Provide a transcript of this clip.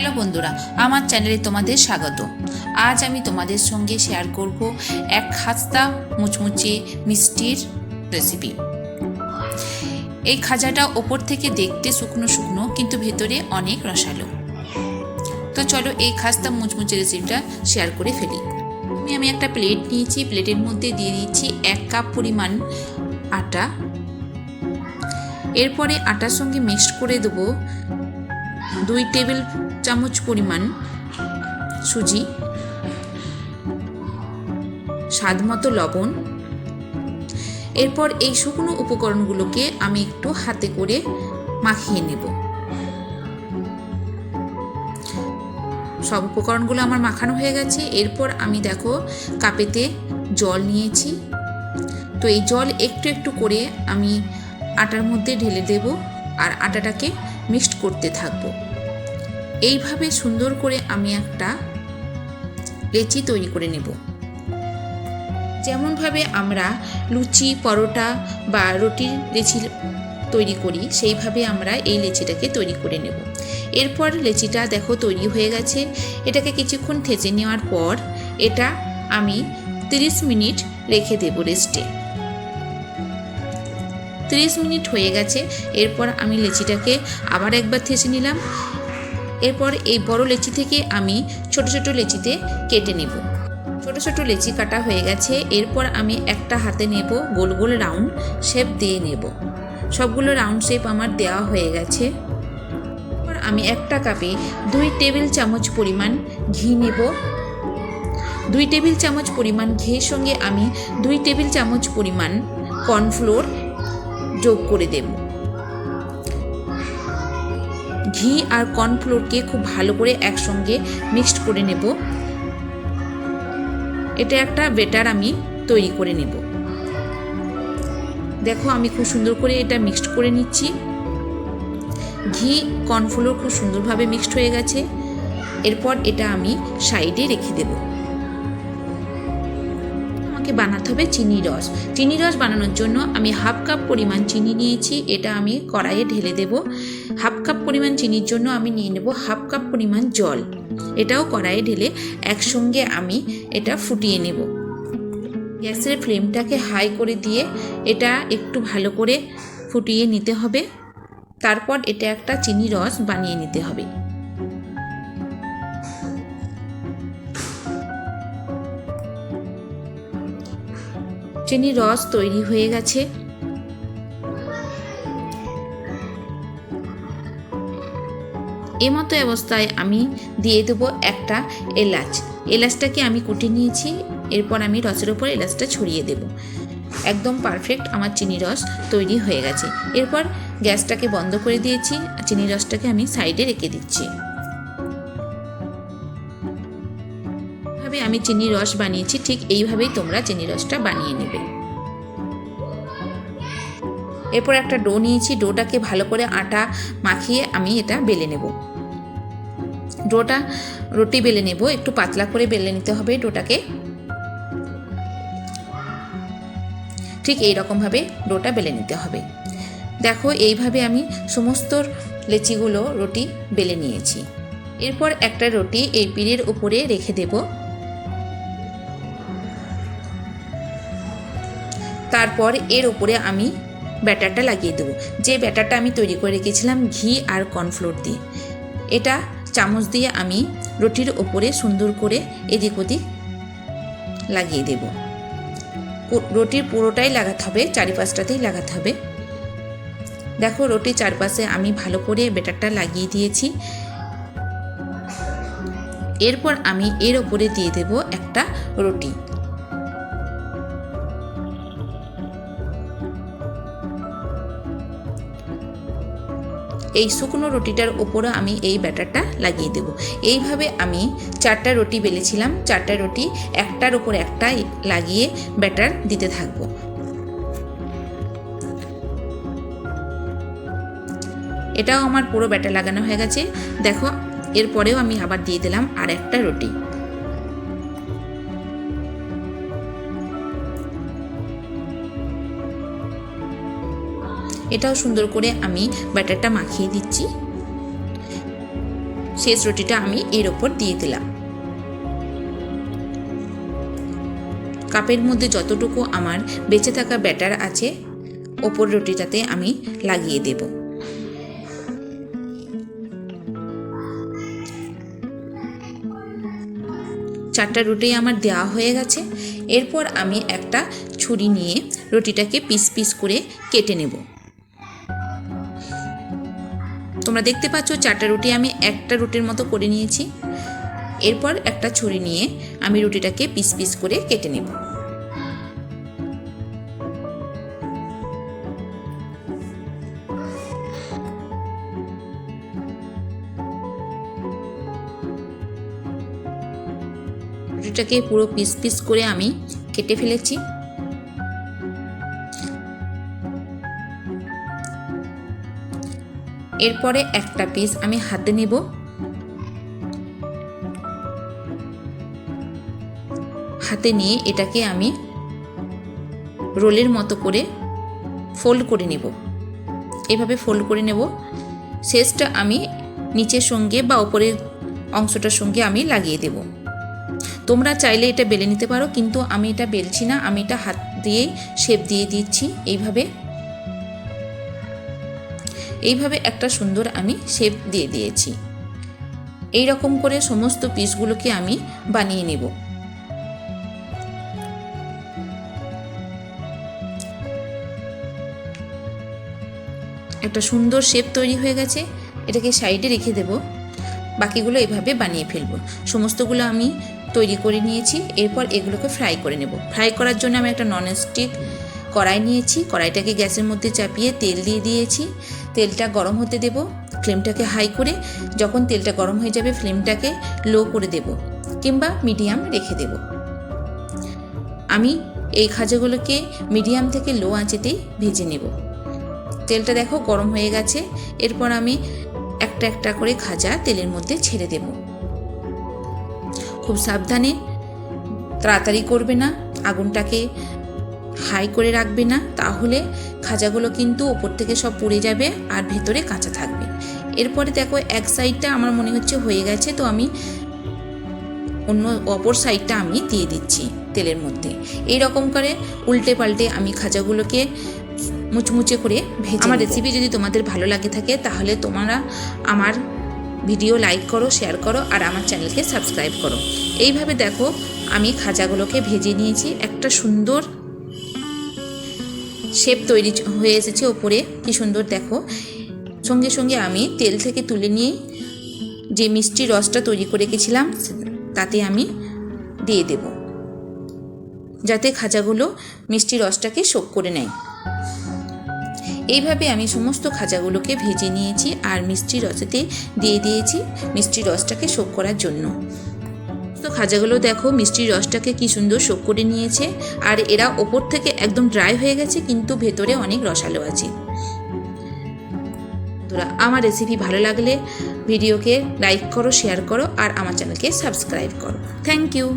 Hello বন্ধুরা, আমার চ্যানেলে তোমাদের স্বাগত। আজ আমি তোমাদের সঙ্গে শেয়ার করব এক খাস্তা মুচমুচে মিষ্টির রেসিপি। এই খাজাটা ওপর থেকে দেখতে শুকনো শুকনো, কিন্তু ভেতরে অনেক রসালো। তো চলো এই খাস্তা মুচমুচে রেসিপিটা শেয়ার করে ফেলি। আমি একটা প্লেট নিয়েছি, প্লেটের মধ্যে দিয়ে দিচ্ছি 1 কাপ পরিমাণ আটা। এরপরে আটার সঙ্গে মিক্সড করে দেবো 2 টেবিল চামচ পরিমাণ সুজি, স্বাদ মতো লবণ। এরপর এই শুকনো উপকরণগুলোকে আমি একটু হাতে করে মাখিয়ে নেব। সব উপকরণগুলো আমার মাখানো হয়ে গেছে। এরপর আমি দেখো কাপেতে জল নিয়েছি। তো এই জল একটু একটু করে আমি আটার মধ্যে ঢেলে দেব আর আটাটাকে মিক্সড করতে থাকবো। এইভাবে সুন্দর করে আমি একটা লেচি তৈরি করে নেব। যেমনভাবে আমরা লুচি, পরোটা বা রুটির লেচি তৈরি করি, সেইভাবে আমরা এই লেচিটাকে তৈরি করে নেব। এরপর লেচিটা দেখো তৈরি হয়ে গেছে। এটাকে কিছুক্ষণ থেঁচে নেওয়ার পর এটা আমি 30 মিনিট রেখে দেব রেস্টে। 30 মিনিট হয়ে গেছে। এরপর আমি লেচিটাকে আবার একবার থেঁচে নিলাম। এরপর এই বড় লেচি থেকে আমি ছোট ছোট লেচিতে কেটে নেব। ছোট ছোট লেচি কাটা হয়ে গেছে। এরপর আমি একটা হাতে নেব, গোল গোল রাউন্ড শেপ দিয়ে নেব। সবগুলো রাউন্ড শেপ আমার দেওয়া হয়ে গেছে। এরপর আমি একটা কাপে 2 টেবিল চামচ পরিমাণ ঘি নেব। 2 টেবিল চামচ পরিমাণ ঘিয়ের সঙ্গে আমি 2 টেবিল চামচ পরিমাণ কর্নফ্লোর যোগ করে দেব। ঘি আর কর্নফ্লোরকে খুব ভালো করে একসঙ্গে মিক্সড করে নেব। এটা একটা ব্যাটার আমি তৈরি করে নেব। দেখো আমি খুব সুন্দর করে এটা মিক্সড করে নিচ্ছি। ঘি কর্নফ্লোর খুব সুন্দরভাবে মিক্সড হয়ে গেছে। এরপর এটা আমি সাইডে রেখে দেব। আমাকে বানাতে হবে চিনি রস। চিনি রস বানানোর জন্য আমি 1/2 কাপ পরিমাণ চিনি নিয়েছি। এটা আমি কড়াইয়ে ঢেলে দেব। 1/2 কাপ পরিমাণ চিনির জন্য আমি নিয়ে নেব 1/2 কাপ পরিমাণ জল। এটাও কড়াইয়ে ঢেলে একসঙ্গে আমি এটা ফুটিয়ে নেব। গ্যাসের ফ্লেমটাকে হাই করে দিয়ে এটা একটু ভালো করে ফুটিয়ে নিতে হবে। তারপর এটা একটা চিনি রস বানিয়ে নিতে হবে। চিনি রস তৈরি হয়ে গেছে। এমতো অবস্থায় আমি দিয়ে দেবো একটা এলাচ। এলাচটাকে আমি কুটে নিয়েছি। এরপর আমি রসের ওপর এলাচটা ছড়িয়ে দেব। একদম পারফেক্ট আমার চিনি রস তৈরি হয়ে গেছে। এরপর গ্যাসটাকে বন্ধ করে দিয়েছি। চিনি রসটাকে আমি সাইডে রেখে দিচ্ছি। এইভাবে আমি চিনি রস বানিয়েছি, ঠিক এইভাবেই তোমরা চিনি রসটা বানিয়ে নেবে। এরপর একটা ডো নিয়েছি। ডোটাকে ভালো করে আটা মাখিয়ে আমি এটা বেলে নেব। ডোটা রুটি বেলে নেব। একটু পাতলা করে বেলে নিতে হবে ডোটাকে। ঠিক এই রকমভাবে ডোটা বেলে নিতে হবে। দেখো এইভাবে আমি সমস্ত লেচিগুলো রুটি বেলে নিয়েছি। এরপর একটা রুটি এই পিঠের উপরে রেখে দেব। তারপর এর উপরে আমি ব্যাটারটা লাগিয়ে দেবো। যে ব্যাটারটা আমি তৈরি করে রেখেছিলাম ঘি আর কর্নফ্লোর দিয়ে, এটা চামচ দিয়ে আমি রুটির ওপরে সুন্দর করে এদিক ওদিক লাগিয়ে দেব। রুটির পুরোটাই লাগাতে হবে, চারিপাশটাতেই লাগাতে হবে। দেখো রুটির চারপাশে আমি ভালো করে ব্যাটারটা লাগিয়ে দিয়েছি। এরপর আমি এর ওপরে দিয়ে দেব একটা রুটি। এই শুকনো রুটিটার ওপরে আমি এই ব্যাটারটা লাগিয়ে দেব। এইভাবে আমি 4টা রুটি বেলেছিলাম। 4টা রুটি একটার উপর একটা লাগিয়ে ব্যাটার দিতে থাকবো। এটাও আমার পুরো ব্যাটার লাগানো হয়ে গেছে। দেখো এরপরেও আমি আবার দিয়ে দিলাম আর একটা রুটি। এটাও সুন্দর করে আমি ব্যাটারটা মাখিয়ে দিচ্ছি। শেষ রুটিটা আমি এর ওপর দিয়ে দিলাম। কাপের মধ্যে যতটুকু আমার বেঁচে থাকা ব্যাটার আছে ওপর রুটিটাতে আমি লাগিয়ে দেব। চারটা রুটি আমার দেওয়া হয়ে গেছে। এরপর আমি একটা ছুরি নিয়ে রুটিটাকে পিস পিস করে কেটে নেব। তোমরা দেখতে পাচ্ছ চারটা রুটি আমি একটা রুটির মতো করে নিয়েছি। এরপর একটা ছুরি নিয়ে আমি রুটিটাকে পিস পিস করে কেটে নেব। রুটিটাকে পুরো পিস পিস করে আমি কেটে ফেলেছি। এরপরে একটা পিস আমি হাতে নেব। হাতে নিয়ে এটাকে আমি রোলের মতো করে ফোল্ড করে নেব। এভাবে ফোল্ড করে নেব। শেষটা আমি নিচের সঙ্গে বা উপরের অংশটার সঙ্গে আমি লাগিয়ে দেব। তোমরা চাইলে এটা বেলে নিতে পারো, কিন্তু আমি এটা বেলছি না, আমি এটা হাত দিয়েই শেপ দিয়ে দিচ্ছি। এইভাবে একটা সুন্দর আমি শেপ দিয়ে দিয়েছি। এই রকম করে সমস্ত পিসগুলোকে আমি বানিয়ে নেব। একটা সুন্দর শেপ তৈরি হয়ে গেছে। এটাকে সাইডে রেখে দেব। বাকিগুলো এভাবে বানিয়ে ফেলবো। সমস্তগুলো আমি তৈরি করে নিয়েছি। এরপর এগুলোকে ফ্রাই করে নেব। ফ্রাই করার জন্য আমি একটা ননস্টিক কড়াই নিয়েছি। কড়াইটাকে গ্যাসের মধ্যে চাপিয়ে তেল দিয়ে দিয়েছি। তেলটা গরম হতে দেব। ফ্লেমটাকে হাই করে যখন তেলটা গরম হয়ে যাবে ফ্লেমটাকে লো করে দেব কিংবা মিডিয়াম রেখে দেব। আমি এই খাজাগুলোকে মিডিয়াম থেকে লো আঁচেতেই ভেজে নেব। তেলটা দেখো গরম হয়ে গেছে। এরপর আমি একটা একটা করে খাজা তেলের মধ্যে ছেড়ে দেব। খুব সাবধানে, তাড়াতাড়ি করবে না, আগুনটাকে হাই করে রাখবে না, তাহলে খাজাগুলো কিন্তু ওপর থেকে সব পুড়ে যাবে আর ভেতরে কাঁচা থাকবে। এরপরে দেখো এক সাইডটা আমার মনে হচ্ছে হয়ে গেছে, তো আমি অপর সাইডটা আমি দিয়ে দিচ্ছি তেলের মধ্যে। এই রকম করে উল্টে পাল্টে আমি খাজাগুলোকে মুচমুচে করে ভেজে। আমার রেসিপি যদি তোমাদের ভালো লাগে থাকে তাহলে তোমরা আমার ভিডিও লাইক করো, শেয়ার করো আর আমার চ্যানেলকে সাবস্ক্রাইব করো। এইভাবে দেখো আমি খাজাগুলোকে ভেজে নিয়েছি। একটা সুন্দর শেপ তৈরি হয়ে এসেছে ওপরে, কি সুন্দর দেখো। সঙ্গে সঙ্গে আমি তেল থেকে তুলে নিয়ে যে মিষ্টি রসটা তৈরি করে রেখেছিলাম তাতে আমি দিয়ে দেব, যাতে খাজাগুলো মিষ্টি রসটাকে শোক করে নেয়। এইভাবে আমি সমস্ত খাজাগুলোকে ভেজে নিয়েছি আর মিষ্টি রসেতে দিয়ে দিয়েছি মিষ্টি রসটাকে শোক করার জন্য। তো খাজাগুলো দেখো মিষ্টির রসটাকে কি সুন্দর শোক করে নিয়েছে আর এরা ওপর থেকে একদম ড্রাই হয়ে গেছে, কিন্তু ভেতরে অনেক রসালো আছে। আমার রেসিপি ভালো লাগলে ভিডিওকে লাইক করো, শেয়ার করো আর আমার চ্যানেলকে সাবস্ক্রাইব করো। Thank you.